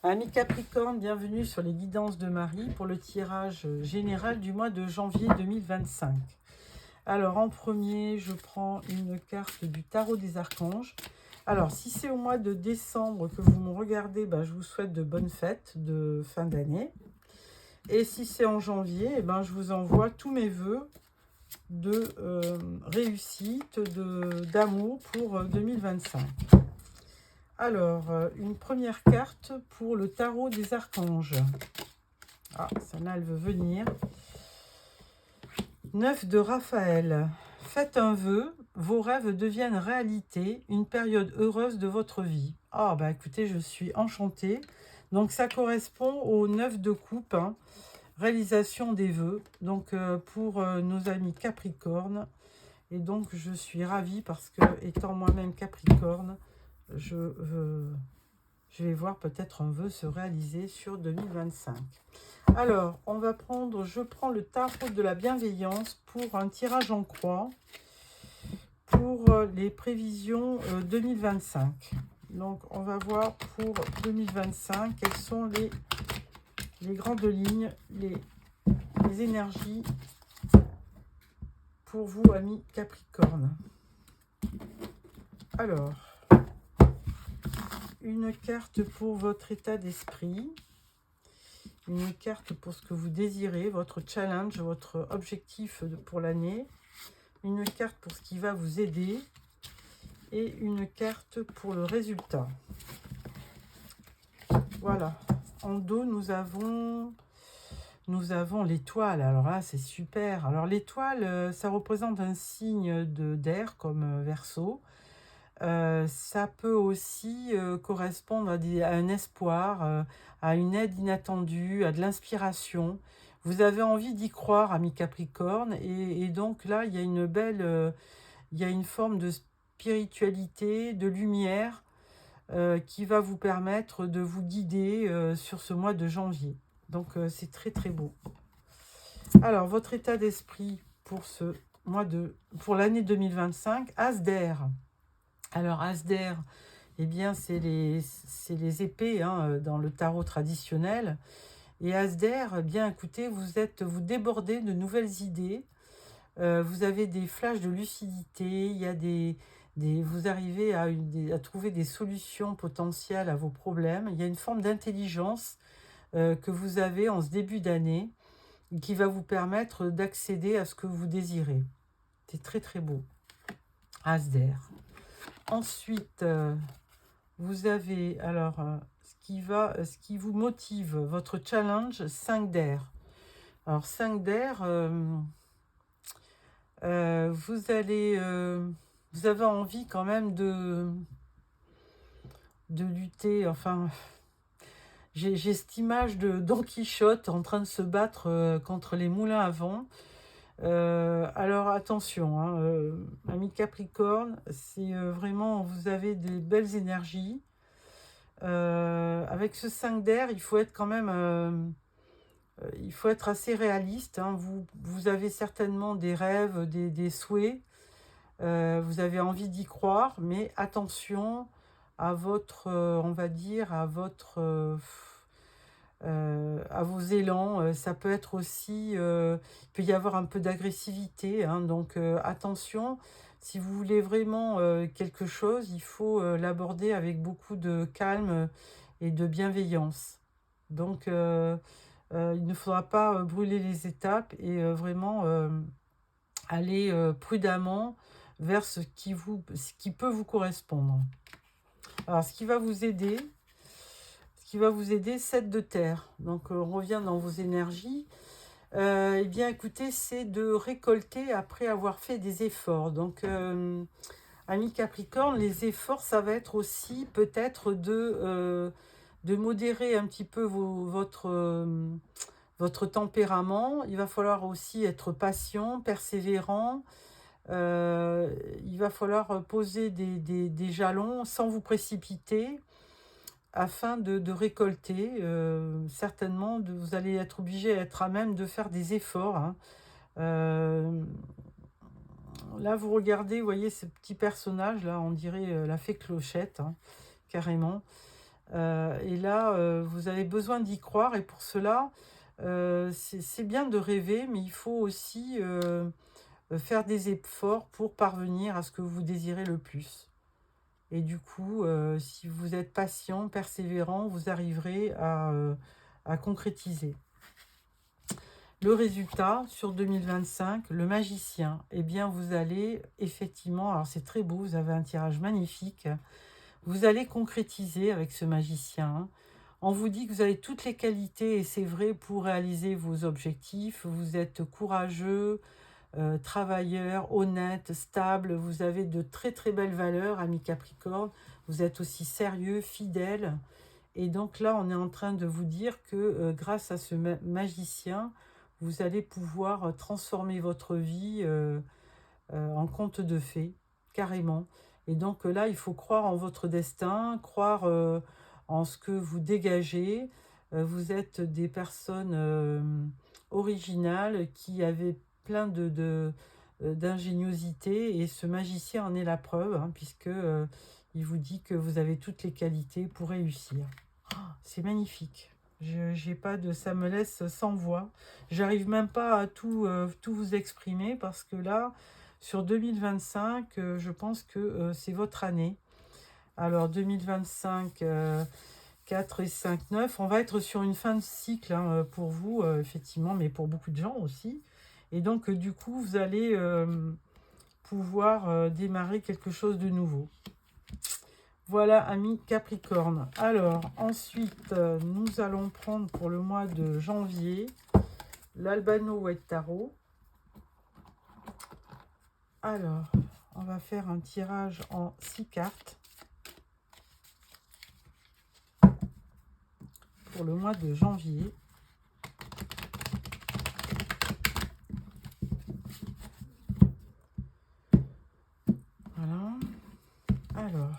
Amis Capricorne, bienvenue sur les guidances de Marie pour le tirage général du mois de janvier 2025. Alors en premier, je prends une carte du tarot des archanges. Alors si c'est au mois de décembre que vous me regardez, je vous souhaite de bonnes fêtes de fin d'année. Et si c'est en janvier, je vous envoie tous mes vœux de réussite, d'amour pour 2025. Alors, une première carte pour le tarot des archanges. Ah, celle-là, elle veut venir. 9 de Raphaël. Faites un vœu, vos rêves deviennent réalité, une période heureuse de votre vie. Ah, écoutez, je suis enchantée. Donc, ça correspond au 9 de coupe, hein, réalisation des vœux. Donc, pour nos amis Capricorne. Et donc, je suis ravie parce que, étant moi-même Capricorne, je vais voir peut-être un vœu se réaliser sur 2025. Alors, je prends le tarot de la bienveillance pour un tirage en croix pour les prévisions 2025. Donc, on va voir pour 2025 quelles sont les grandes lignes, les énergies pour vous, amis Capricorne. Alors, une carte pour votre état d'esprit. Une carte pour ce que vous désirez, votre challenge, votre objectif pour l'année. Une carte pour ce qui va vous aider. Et une carte pour le résultat. Voilà. En dos, nous avons l'étoile. Alors là, c'est super. Alors l'étoile, ça représente un signe d'air comme Verseau. Ça peut aussi correspondre à un espoir, à une aide inattendue, à de l'inspiration. Vous avez envie d'y croire, ami Capricorne, et donc là, il y a il y a une forme de spiritualité, de lumière qui va vous permettre de vous guider sur ce mois de janvier. Donc c'est très très beau. Alors, votre état d'esprit pour pour l'année 2025, As d'air. Alors, As d'air, eh bien, c'est les épées hein, dans le tarot traditionnel. Et As d'air, eh bien, écoutez, vous débordez de nouvelles idées. Vous avez des flashs de lucidité. Il y a vous arrivez à trouver des solutions potentielles à vos problèmes. Il y a une forme d'intelligence que vous avez en ce début d'année qui va vous permettre d'accéder à ce que vous désirez. C'est très, très beau. As d'air. Ensuite, vous avez alors ce qui vous motive, votre challenge 5 d'air. Alors 5 d'air, vous avez envie quand même de lutter. Enfin, j'ai cette image de Don Quichotte en train de se battre contre les moulins à vent. Alors attention, hein, ami Capricorne, c'est vraiment, vous avez des belles énergies. Avec ce 5 d'air, il faut être quand même, il faut être assez réaliste. Hein. Vous avez certainement des rêves, des souhaits. Vous avez envie d'y croire, mais attention à votre, on va dire, à vos élans. Ça peut être aussi, il peut y avoir un peu d'agressivité. Hein. Donc attention, si vous voulez vraiment quelque chose, il faut l'aborder avec beaucoup de calme et de bienveillance. Donc il ne faudra pas brûler les étapes et vraiment aller prudemment vers ce qui peut vous correspondre. Alors, ce qui va vous aider, 7 de terre. Donc, on revient dans vos énergies. Eh bien, écoutez, c'est de récolter après avoir fait des efforts. Donc, amis Capricorne, les efforts, ça va être aussi peut-être de modérer un petit peu votre tempérament. Il va falloir aussi être patient, persévérant. Il va falloir poser des jalons sans vous précipiter afin de récolter. Certainement, vous allez être obligé à être à même de faire des efforts. Hein. Là, vous regardez, vous voyez ce petit personnage, là, on dirait la fée Clochette, hein, carrément. Et là, vous avez besoin d'y croire et pour cela, c'est bien de rêver, mais il faut aussi, faire des efforts pour parvenir à ce que vous désirez le plus. Et du coup, si vous êtes patient, persévérant, vous arriverez à concrétiser. Le résultat sur 2025, le magicien, eh bien vous allez effectivement, alors c'est très beau, vous avez un tirage magnifique, vous allez concrétiser avec ce magicien, hein. On vous dit que vous avez toutes les qualités, et c'est vrai, pour réaliser vos objectifs. Vous êtes courageux, travailleur, honnête, stable. Vous avez de très très belles valeurs, ami Capricorne. Vous êtes aussi sérieux, fidèle. Et donc là, on est en train de vous dire que grâce à ce magicien, vous allez pouvoir transformer votre vie en conte de fées, carrément. Et donc là, il faut croire en votre destin, croire en ce que vous dégagez. Vous êtes des personnes originales qui avaient plein d'ingéniosité et ce magicien en est la preuve, hein, puisque il vous dit que vous avez toutes les qualités pour réussir. Oh, c'est magnifique. J'ai pas de, ça me laisse sans voix. J'arrive même pas à tout vous exprimer parce que là, sur 2025, je pense que c'est votre année. Alors 2025, 4 et 5, 9, on va être sur une fin de cycle, hein, pour vous, effectivement, mais pour beaucoup de gens aussi. Et donc, du coup, vous allez pouvoir démarrer quelque chose de nouveau. Voilà, amis Capricorne. Alors, ensuite, nous allons prendre pour le mois de janvier l'Albano White Tarot. Alors, on va faire un tirage en 6 cartes pour le mois de janvier. Voilà. Alors,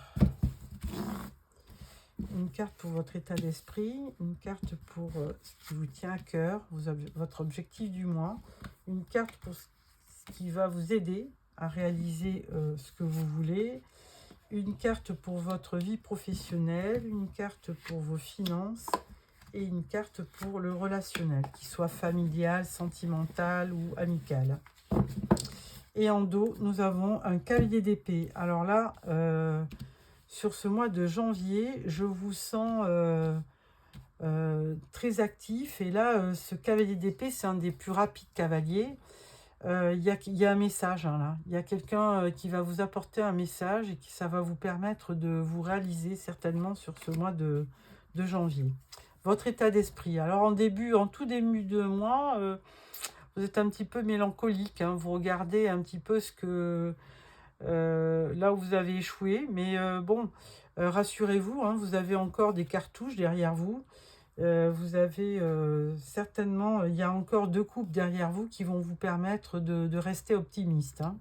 une carte pour votre état d'esprit, une carte pour ce qui vous tient à cœur, votre objectif du mois, une carte pour ce qui va vous aider à réaliser ce que vous voulez, une carte pour votre vie professionnelle, une carte pour vos finances et une carte pour le relationnel, qu'il soit familial, sentimental ou amical. Et en dos, nous avons un cavalier d'épée. Alors là, sur ce mois de janvier, je vous sens très actif. Et là, ce cavalier d'épée, c'est un des plus rapides cavaliers. Il y a un message, hein, là. Il y a quelqu'un qui va vous apporter un message et ça va vous permettre de vous réaliser certainement sur ce mois de janvier. Votre état d'esprit. Alors en tout début de mois, vous êtes un petit peu mélancolique, hein. Vous regardez un petit peu ce que là où vous avez échoué. Mais bon, rassurez-vous, hein, vous avez encore des cartouches derrière vous. Vous avez certainement, il y a encore 2 coupes derrière vous qui vont vous permettre de rester optimiste, hein.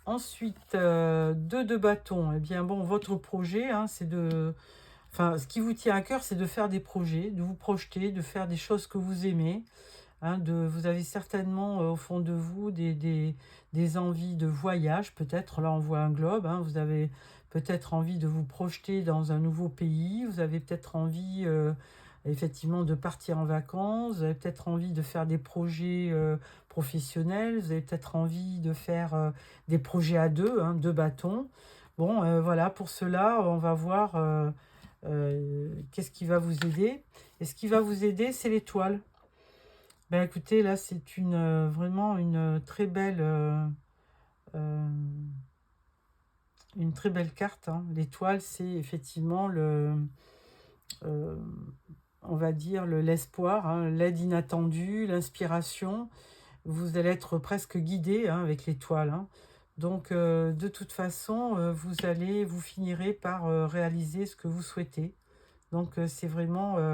Ensuite, 2 de bâton. Eh bien, bon, votre projet, hein, c'est de... Enfin, ce qui vous tient à cœur, c'est de faire des projets, de vous projeter, de faire des choses que vous aimez. Hein, vous avez certainement au fond de vous des envies de voyage, peut-être. Là, on voit un globe. Hein, vous avez peut-être envie de vous projeter dans un nouveau pays. Vous avez peut-être envie, effectivement, de partir en vacances. Vous avez peut-être envie de faire des projets professionnels. Vous avez peut-être envie de faire des projets à deux, hein, 2 bâtons. Bon, voilà, pour cela, on va voir qu'est-ce qui va vous aider. Et ce qui va vous aider, c'est l'étoile. Ben écoutez, là, c'est vraiment euh, une très belle carte, hein. L'étoile, c'est effectivement euh, on va dire, l'espoir, hein, l'aide inattendue, l'inspiration. Vous allez être presque guidé, hein, avec l'étoile, hein. Donc, de toute façon, vous finirez par réaliser ce que vous souhaitez. Donc, c'est vraiment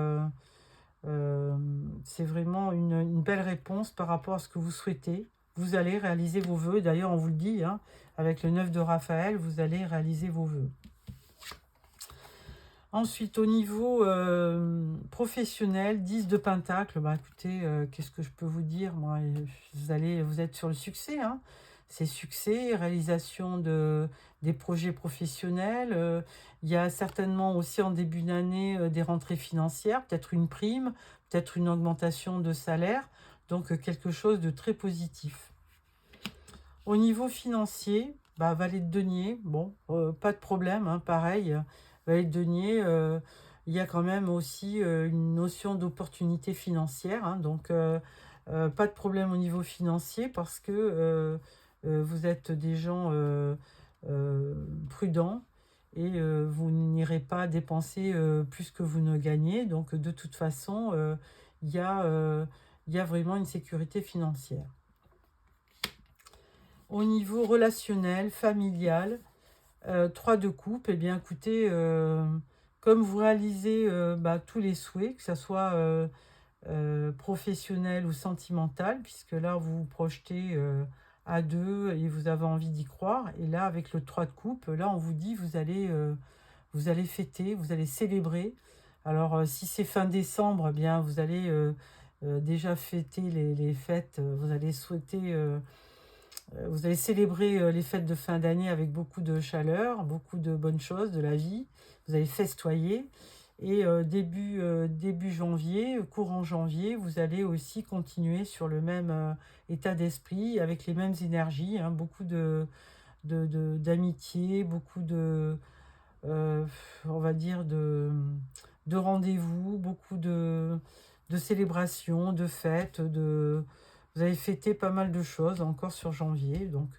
une belle réponse par rapport à ce que vous souhaitez. Vous allez réaliser vos vœux. D'ailleurs, on vous le dit, hein, avec le 9 de Raphaël, vous allez réaliser vos vœux. Ensuite, au niveau professionnel, 10 de Pentacle. Bah, écoutez, qu'est-ce que je peux vous dire, moi, vous êtes sur le succès, hein. ses succès, réalisation des projets professionnels. Il y a certainement aussi en début d'année des rentrées financières, peut-être une prime, peut-être une augmentation de salaire, donc quelque chose de très positif. Au niveau financier, bah, valet de denier, bon, pas de problème, hein, pareil, valet de denier, il y a quand même aussi une notion d'opportunité financière, hein, donc pas de problème au niveau financier parce que vous êtes des gens prudents et vous n'irez pas dépenser plus que vous ne gagnez, donc de toute façon, il y a, il y a vraiment une sécurité financière. Au niveau relationnel, familial, 3 de coupe, eh bien écoutez, comme vous réalisez bah, tous les souhaits, que ce soit professionnel ou sentimental, puisque là vous vous projetez à deux et vous avez envie d'y croire. Et là, avec le 3 de coupe, là on vous dit vous allez fêter, vous allez célébrer. Alors si c'est fin décembre, eh bien vous allez déjà fêter les fêtes, vous allez souhaiter. Vous allez célébrer les fêtes de fin d'année avec beaucoup de chaleur, beaucoup de bonnes choses de la vie. Vous allez festoyer. Et début janvier, courant janvier, vous allez aussi continuer sur le même état d'esprit, avec les mêmes énergies, hein, beaucoup d'amitié, beaucoup euh, on va dire, de rendez-vous, beaucoup de célébrations, de fêtes, vous avez fêté pas mal de choses encore sur janvier, donc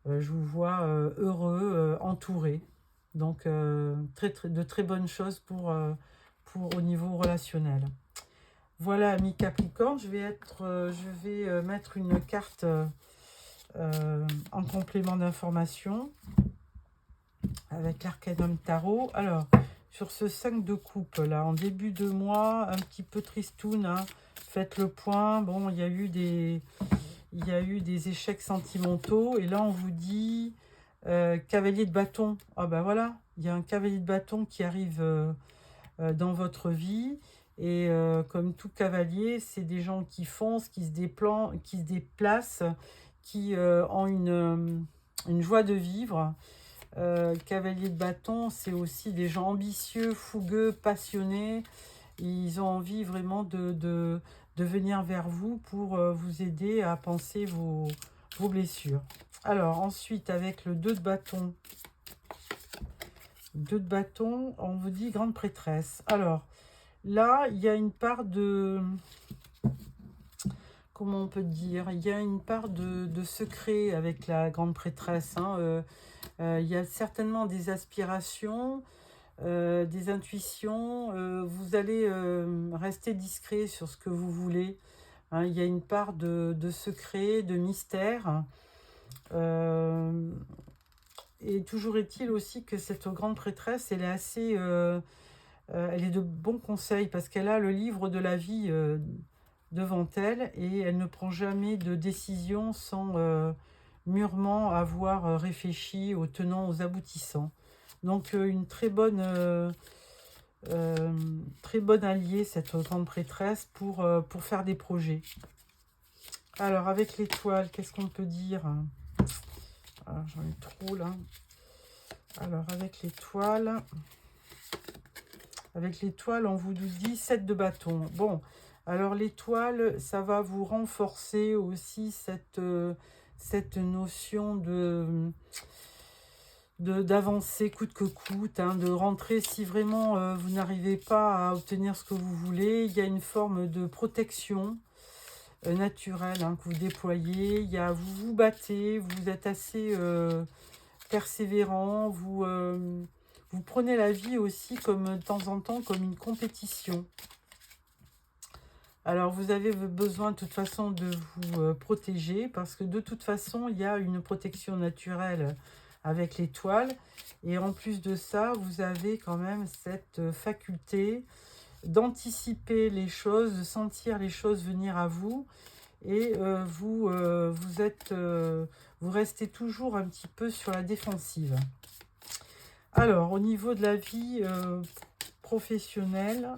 je vous vois heureux, entouré. Donc de très bonnes choses pour au niveau relationnel. Voilà, ami Capricorne, je vais mettre une carte en complément d'information avec l'Arcanum Tarot. Alors, sur ce 5 de coupe, là, en début de mois, un petit peu tristoun, hein, faites le point. Bon, il y a eu des échecs sentimentaux. Et là, on vous dit cavalier de bâton. Ah ben voilà, il y a un cavalier de bâton qui arrive dans votre vie. Et comme tout cavalier, c'est des gens qui foncent, qui se déplacent, qui ont une joie de vivre. Cavalier de bâton, c'est aussi des gens ambitieux, fougueux, passionnés. Ils ont envie vraiment de venir vers vous pour vous aider à panser vos blessures. Alors ensuite, avec le 2 de bâton, on vous dit grande prêtresse. Alors là, il y a une part de... Comment on peut dire? Il y a une part de secret avec la grande prêtresse, hein. Il y a certainement des aspirations, des intuitions. Vous allez rester discret sur ce que vous voulez, hein. Il y a une part de secret, de mystère. Et toujours est-il aussi que cette grande prêtresse, elle est assez... elle est de bons conseils parce qu'elle a le livre de la vie devant elle et elle ne prend jamais de décision sans mûrement avoir réfléchi aux tenants, aux aboutissants. Donc une très bonne alliée, cette grande prêtresse, pour faire des projets. Alors avec l'étoile, qu'est-ce qu'on peut dire? Ah, j'en ai trop là. Alors avec l'étoile, on vous dit 7 de bâton. Bon, alors l'étoile, ça va vous renforcer aussi cette notion d'avancer coûte que coûte, hein, de rentrer si vraiment vous n'arrivez pas à obtenir ce que vous voulez. Il y a une forme de protection naturelle, hein, que vous déployez. Vous vous battez, vous êtes assez persévérant, vous prenez la vie aussi comme de temps en temps comme une compétition. Alors vous avez besoin de toute façon de vous protéger parce que de toute façon il y a une protection naturelle avec l'étoile et en plus de ça vous avez quand même cette faculté d'anticiper les choses, de sentir les choses venir à vous et vous restez toujours un petit peu sur la défensive. Alors au niveau de la vie professionnelle,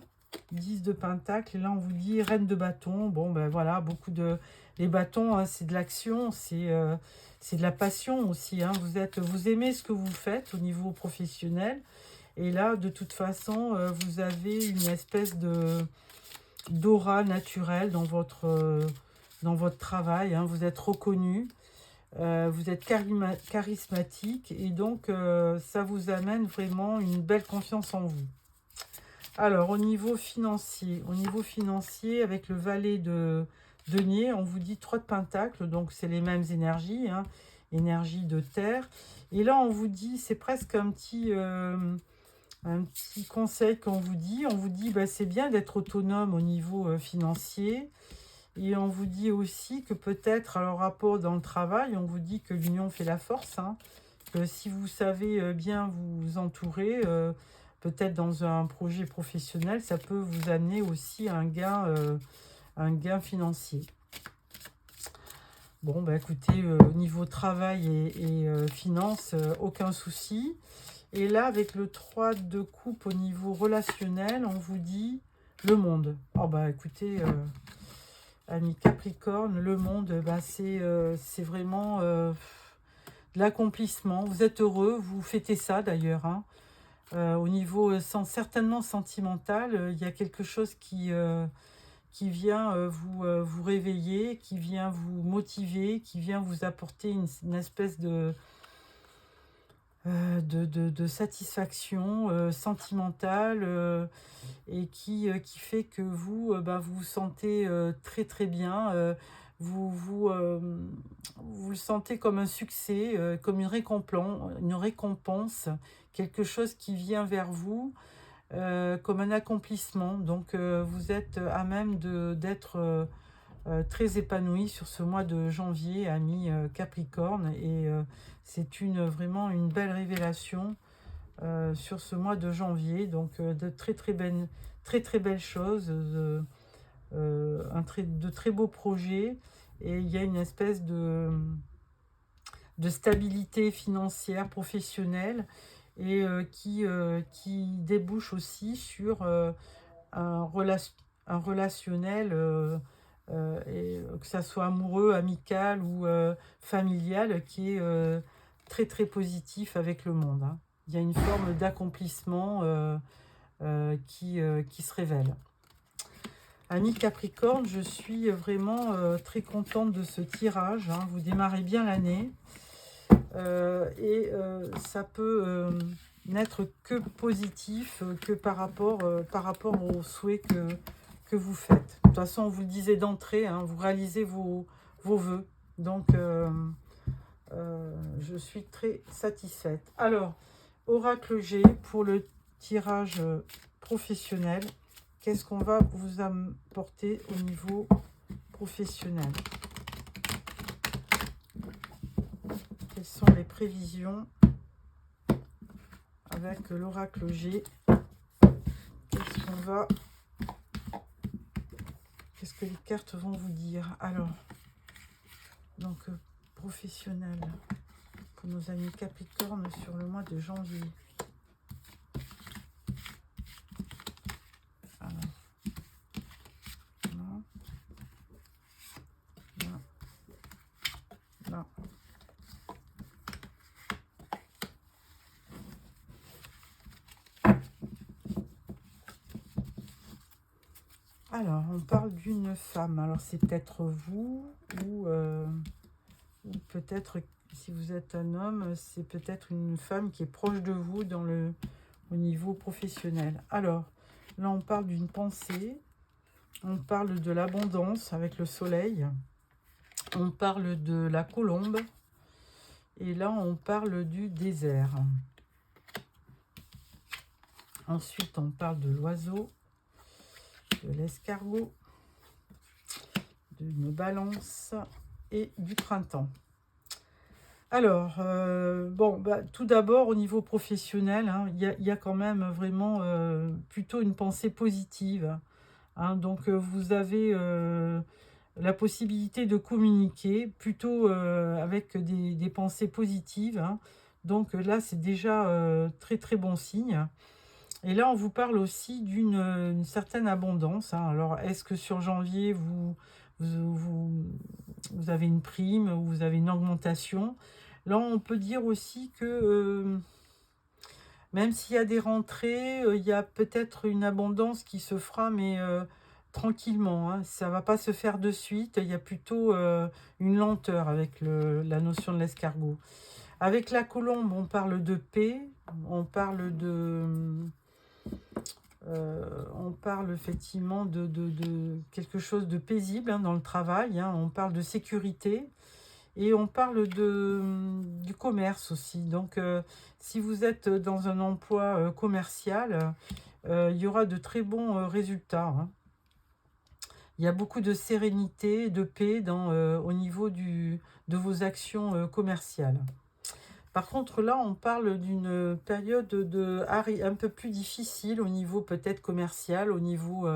10 de Pentacle, et là on vous dit reine de bâton. Bon ben voilà, beaucoup de... Les bâtons, hein, c'est de l'action, c'est de la passion aussi. Hein. Vous aimez ce que vous faites au niveau professionnel. Et là, de toute façon, vous avez une espèce de d'aura naturelle dans votre travail. Hein. Vous êtes reconnu, vous êtes charismatique, et donc ça vous amène vraiment une belle confiance en vous. Alors, au niveau financier, avec le valet de denier, on vous dit 3 de Pentacle, donc c'est les mêmes énergies, hein, énergie de terre. Et là, on vous dit, c'est presque un petit conseil qu'on vous dit. On vous dit, bah, c'est bien d'être autonome au niveau financier. Et on vous dit aussi que peut-être, alors rapport dans le travail, on vous dit que l'union fait la force, hein, que si vous savez bien vous entourer, peut-être dans un projet professionnel, ça peut vous amener aussi un gain financier. Bon, bah écoutez, au niveau travail et finances, aucun souci. Et là, avec le 3 de coupe au niveau relationnel, on vous dit le monde. Oh bah écoutez, amis Capricorne, le monde, bah, c'est vraiment de l'accomplissement. Vous êtes heureux, vous fêtez ça d'ailleurs. Hein. Au niveau certainement sentimental, il y a quelque chose qui vient vous réveiller, qui vient vous motiver, qui vient vous apporter une espèce de satisfaction sentimentale et qui fait que vous, bah, vous vous sentez très très bien. Vous le sentez comme un succès, comme une récompense, quelque chose qui vient vers vous comme un accomplissement. Donc vous êtes à même d'être très épanoui sur ce mois de janvier, ami Capricorne, et c'est vraiment une belle révélation sur ce mois de janvier. Donc de très belles choses, de très beaux projets, et il y a une espèce de stabilité financière, professionnelle, et qui débouche aussi sur un, un relationnel, et, que ça soit amoureux, amical ou familial, qui est très très positif avec le monde. Hein. Il y a une forme d'accomplissement qui se révèle. Amis Capricorne, je suis vraiment très contente de ce tirage. Hein. Vous démarrez bien l'année. Et ça peut n'être que positif que par rapport aux souhaits que vous faites. De toute façon, on vous le disait d'entrée, hein, vous réalisez vos vœux. Donc, je suis très satisfaite. Alors, Oracle G, pour le tirage professionnel, qu'est-ce qu'on va vous apporter au niveau professionnel ? Quelles sont les prévisions avec l'oracle G? Qu'est-ce que les cartes vont vous dire? Alors, donc professionnel pour nos amis Capricorne sur le mois de janvier. Alors, non, non, non. Alors, on parle d'une femme. Alors, c'est peut-être vous ou peut-être, si vous êtes un homme, c'est peut-être une femme qui est proche de vous au niveau professionnel. Alors, là, on parle d'une pensée. On parle de l'abondance avec le soleil. On parle de la colombe. Et là, on parle du désert. Ensuite, on parle de l'oiseau, de l'escargot, d'une balance et du printemps. Alors, bon, bah, tout d'abord, au niveau professionnel, hein, il y a quand même vraiment plutôt une pensée positive. Hein, donc, vous avez la possibilité de communiquer plutôt avec des pensées positives. Hein. Donc là, c'est déjà très très bon signe. Et là, on vous parle aussi d'une certaine abondance, hein. Alors, est-ce que sur janvier, vous, vous- vous avez une prime ou vous avez une augmentation? Là, on peut dire aussi que même s'il y a des rentrées, il y a peut-être une abondance qui se fera, mais tranquillement, hein. Ça va pas se faire de suite. Il y a plutôt une lenteur avec la notion de l'escargot. Avec la colombe, on parle de paix, on parle on parle effectivement de quelque chose de paisible, hein, dans le travail, hein. On parle de sécurité et on parle du commerce aussi. Donc, si vous êtes dans un emploi commercial, il y aura de très bons résultats, hein. Il y a beaucoup de sérénité, de paix au niveau de vos actions commerciales. Par contre, là, on parle d'une période un peu plus difficile au niveau peut-être commercial, au niveau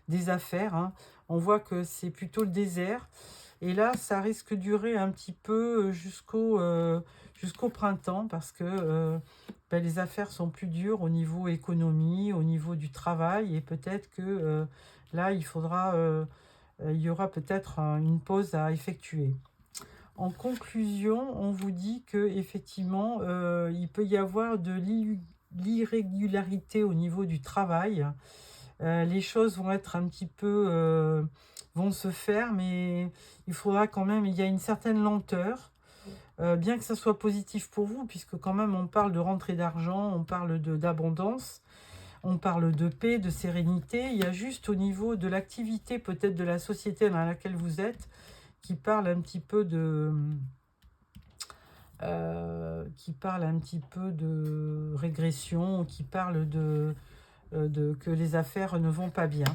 des affaires, hein. On voit que c'est plutôt le désert. Et là, ça risque de durer un petit peu jusqu'au printemps parce que les affaires sont plus dures au niveau économie, au niveau du travail. Et peut-être que là, il y aura peut-être une pause à effectuer. En conclusion, on vous dit que effectivement, il peut y avoir de l'irrégularité au niveau du travail. Les choses vont être un petit peu, vont se faire, mais il faudra quand même, il y a une certaine lenteur, bien que ça soit positif pour vous, puisque quand même on parle de rentrée d'argent, on parle d'abondance, on parle de paix, de sérénité. Il y a juste au niveau de l'activité peut-être de la société dans laquelle vous êtes, qui parle un petit peu de régression, qui parle que les affaires ne vont pas bien.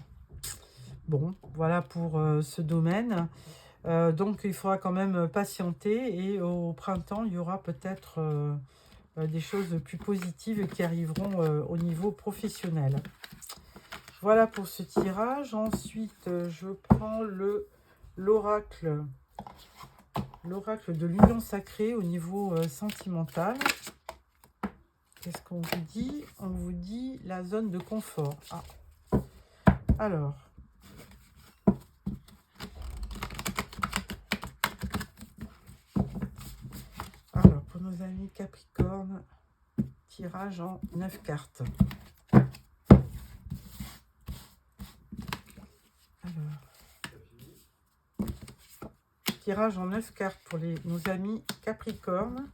Bon, voilà pour ce domaine. Donc, il faudra quand même patienter et au printemps, il y aura peut-être des choses plus positives qui arriveront au niveau professionnel. Voilà pour ce tirage. Ensuite, je prends l'oracle de l'union sacrée au niveau sentimental. Qu'est-ce qu'on vous dit? On vous dit la zone de confort. Ah. Alors, pour nos amis Capricorne, tirage en 9 cartes. Alors, tirage en 9 cartes pour nos amis Capricorne.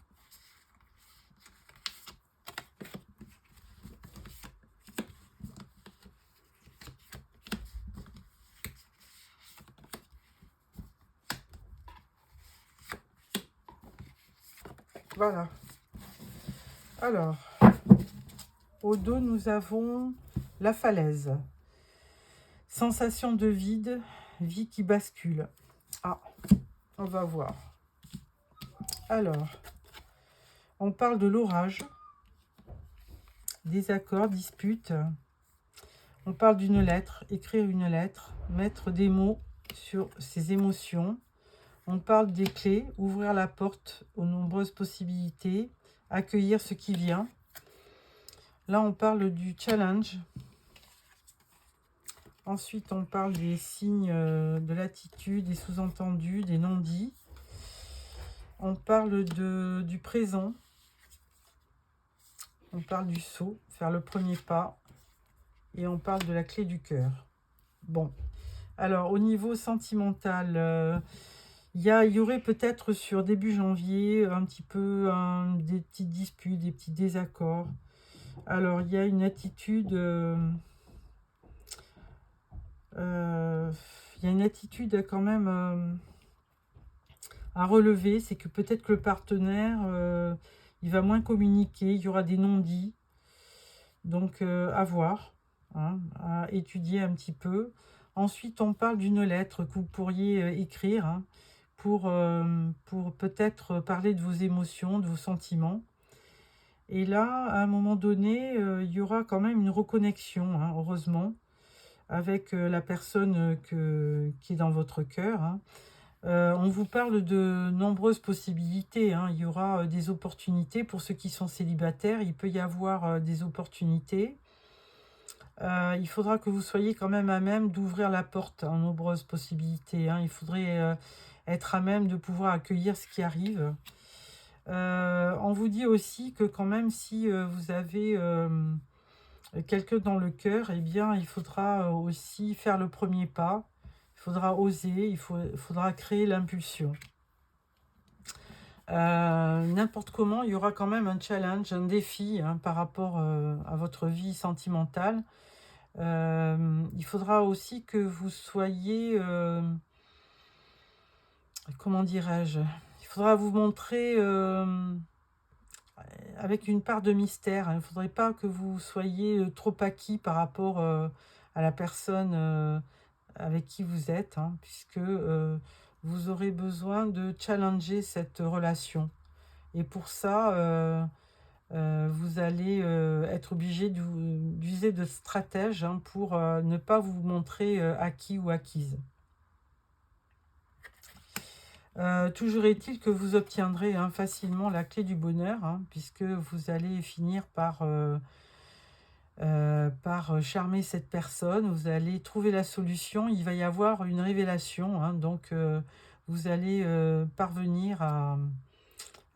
Voilà. Alors, au dos, nous avons la falaise. Sensation de vide, vie qui bascule. Ah, on va voir. Alors, on parle de l'orage, désaccord, dispute. On parle d'une lettre, écrire une lettre, mettre des mots sur ses émotions. On parle des clés, ouvrir la porte aux nombreuses possibilités, accueillir ce qui vient. Là, on parle du challenge. Ensuite, on parle des signes de l'attitude, des sous-entendus, des non-dits. On parle du présent. On parle du saut, faire le premier pas. Et on parle de la clé du cœur. Bon, alors au niveau sentimental, il y aurait peut-être sur début janvier un petit peu des petites disputes, des petits désaccords. Alors, il y a une attitude... il y a une attitude quand même à relever. C'est que peut-être que le partenaire, il va moins communiquer. Il y aura des non-dits. Donc, à voir, hein, à étudier un petit peu. Ensuite, on parle d'une lettre que vous pourriez écrire, hein, pour peut-être parler de vos émotions, de vos sentiments. Et là, à un moment donné, il y aura quand même une reconnexion, hein, heureusement, avec la personne qui est dans votre cœur, hein. On vous parle de nombreuses possibilités, hein. Il y aura des opportunités pour ceux qui sont célibataires. Il peut y avoir des opportunités. Il faudra que vous soyez quand même à même d'ouvrir la porte à nombreuses possibilités, hein. Il faudrait, être à même de pouvoir accueillir ce qui arrive. On vous dit aussi que quand même si, vous avez, quelqu'un dans le cœur, eh bien, il faudra, aussi faire le premier pas. Il faudra oser, il faudra créer l'impulsion. N'importe comment, il y aura quand même un challenge, un défi, hein, par rapport, à votre vie sentimentale. Il faudra aussi que vous soyez, comment dirais-je? Il faudra vous montrer, avec une part de mystère, hein. Il ne faudrait pas que vous soyez, trop acquis par rapport, à la personne, avec qui vous êtes, hein, puisque, vous aurez besoin de challenger cette relation et pour ça, vous allez, être obligé d'user de stratèges, hein, pour, ne pas vous montrer, acquis ou acquise. Toujours est-il que vous obtiendrez, hein, facilement la clé du bonheur, hein, puisque vous allez finir par charmer cette personne. Vous allez trouver la solution. Il va y avoir une révélation, hein, donc vous allez, parvenir à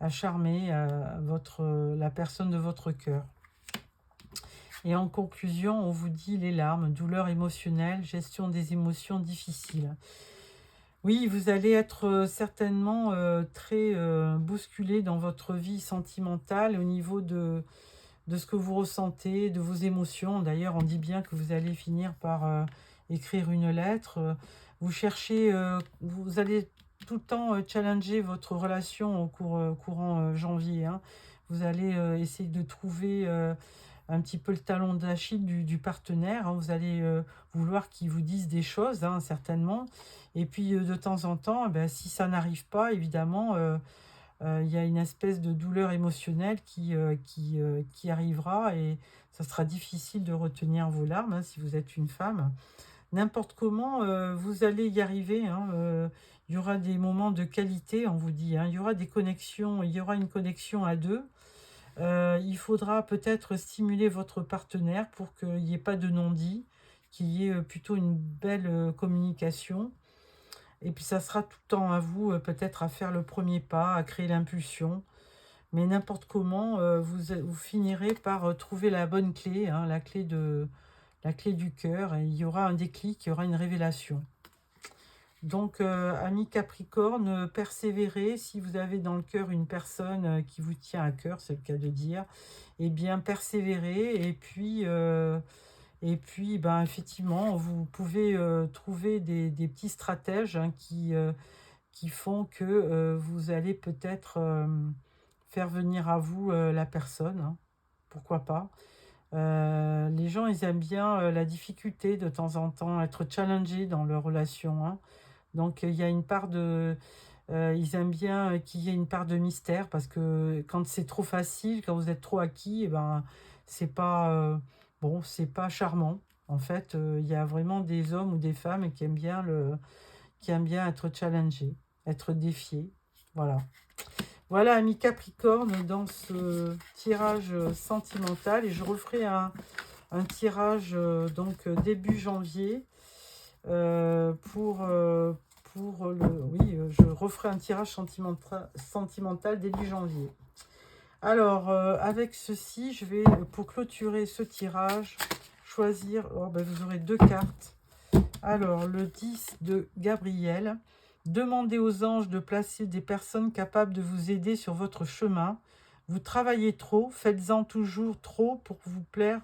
charmer, la personne de votre cœur. Et en conclusion, on vous dit les larmes, douleurs émotionnelles, gestion des émotions difficiles. Oui, vous allez être, certainement, très, bousculé dans votre vie sentimentale au niveau de ce que vous ressentez, de vos émotions. D'ailleurs, on dit bien que vous allez finir par, écrire une lettre. Vous cherchez, vous allez tout le temps, challenger votre relation courant, janvier, hein. Vous allez, essayer de trouver, un petit peu le talon d'Achille du partenaire, hein. Vous allez, vouloir qu'il vous dise des choses, hein, certainement. Et puis, de temps en temps, eh si ça n'arrive pas, évidemment, il y a une espèce de douleur émotionnelle qui arrivera et ça sera difficile de retenir vos larmes, hein, si vous êtes une femme. N'importe comment, vous allez y arriver, hein, il y aura des moments de qualité, on vous dit, hein. Il y aura des connexions, il y aura une connexion à 2. Il faudra peut-être stimuler votre partenaire pour qu'il y ait pas de non-dit, qu'il y ait, plutôt une belle, communication. Et puis ça sera tout le temps à vous, peut-être à faire le premier pas, à créer l'impulsion. Mais n'importe comment, vous finirez par, trouver la bonne clé, hein, la clé du cœur et il y aura un déclic, il y aura une révélation. Donc, amis Capricorne, persévérez. Si vous avez dans le cœur une personne, qui vous tient à cœur, c'est le cas de dire, eh bien persévérez et puis, ben, effectivement, vous pouvez, trouver des petits stratèges, hein, qui font que, vous allez peut-être, faire venir à vous, la personne, hein. Pourquoi pas? Les gens, ils aiment bien, la difficulté de temps en temps, être challengés dans leur relation, hein. Donc, il y a une part de ils aiment bien, qu'il y ait une part de mystère parce que quand c'est trop facile, quand vous êtes trop acquis et ben, c'est pas, bon, c'est pas charmant. En fait, il y a vraiment des hommes ou des femmes qui aiment bien être challengés, être défiés. Voilà. Voilà, amis Capricorne, dans ce tirage, sentimental et je referai un tirage, donc, début janvier, pour le oui, je referai un tirage sentimental début janvier. Alors, avec ceci, je vais, pour clôturer ce tirage, choisir oh ben, vous aurez 2 cartes. Alors, le 10 de Gabriel. Demandez aux anges de placer des personnes capables de vous aider sur votre chemin. Vous travaillez trop, faites-en toujours trop pour vous plaire.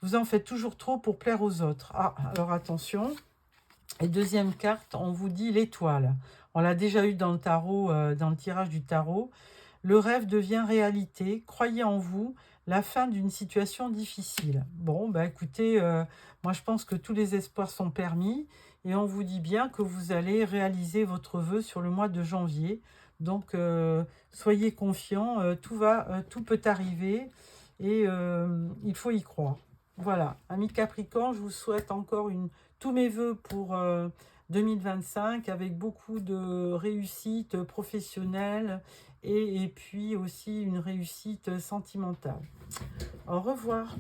Vous en faites toujours trop pour plaire aux autres. Ah, alors attention. Et deuxième carte, on vous dit l'étoile. On l'a déjà eu dans le tarot, dans le tirage du tarot. Le rêve devient réalité. Croyez en vous. La fin d'une situation difficile. Bon, bah écoutez, moi je pense que tous les espoirs sont permis et on vous dit bien que vous allez réaliser votre vœu sur le mois de janvier. Donc, soyez confiants, tout peut arriver et il faut y croire. Voilà, amis Capricorne, je vous souhaite encore tous mes vœux pour 2025 avec beaucoup de réussite professionnelle et puis aussi une réussite sentimentale. Au revoir.